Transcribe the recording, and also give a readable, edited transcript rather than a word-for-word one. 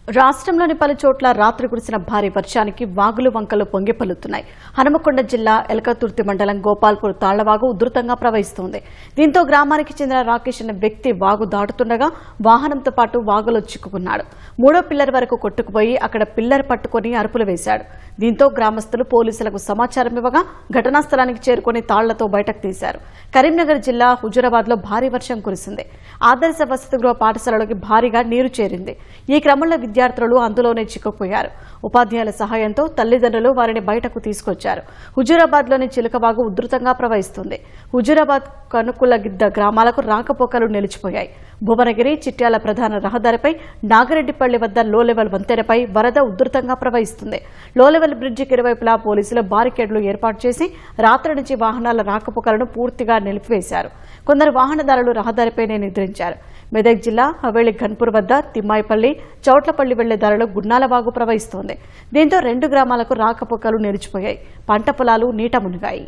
రాష్ట్రంలోని పలు చోట్ల రాత్రి కురిసిన భారీ వర్షానికి వాగులు వంకలు పొంగిపొల్లుతున్నాయి. హనుమకొండ జిల్లా ఎలకతుర్తి మండలం గోపాల్పూర్ తాళ్లవాగు ఉధృతంగా ప్రవహిస్తోంది. దీంతో గ్రామానికి చెందిన రాకేష్ అనే వ్యక్తి వాగు దాటుతుండగా వాహనంతో పాటు వాగులో చిక్కుకున్నాడు. 3వ పిల్లర్ వరకు కొట్టుకుపోయి అక్కడ పిల్లర్ పట్టుకుని అరుపులు వేశాడు. దీంతో గ్రామస్తులు పోలీసులకు సమాచారం ఇవ్వగా ఘటనా స్థలానికి చేరుకుని తాళ్లతో బయటకు తీశారు. కరీంనగర్ జిల్లా హుజూరాబాద్ లో భారీ వర్షం కురిసింది. ఆదర్శ వసతి గృహ పాఠశాలలోకి భారీగా నీరు చేరింది. ఈ క్రమంలో విద్యార్థులు అందులోనే చిక్కుకుపోయారు. ఉపాధ్యాయుల సహాయంతో తల్లిదండ్రులు వారిని బయటకు తీసుకొచ్చారు. హుజూరాబాద్ లోని చిలకవాగు ఉధృతంగా ప్రవహిస్తుంది. హుజూరాబాద్ కనుకులగిద్ద గ్రామాలకు రాకపోకలు నిలిచిపోయాయి. భువనగిరి చిట్యాల ప్రధాన రహదారిపై నాగిరెడ్డిపల్లి వద్ద లో లెవెల్ వంతెనపై వరద ఉధృతంగా ప్రవహిస్తుంది. లో లెవెల్ బ్రిడ్జికి ఇరువైపులా పోలీసులు బారికేడ్లు ఏర్పాటు చేసి రాత్రి నుంచి వాహనాల రాకపోకలను పూర్తిగా నిలిపివేశారు. కొందరు వాహనదారులు రహదారిపైనే నిద్రించారు. మెదక్ జిల్లా హవేళి ఘన్పూర్ వద్ద తిమ్మాయిపల్లి చౌట్లపల్లి వెళ్లే దారిలో గున్నాలవాగు ప్రవహిస్తోంది. దీంతో 2 గ్రామాలకు రాకపోకలు నిలిచిపోయాయి. పంట పొలాలు నీట మునిగాయి.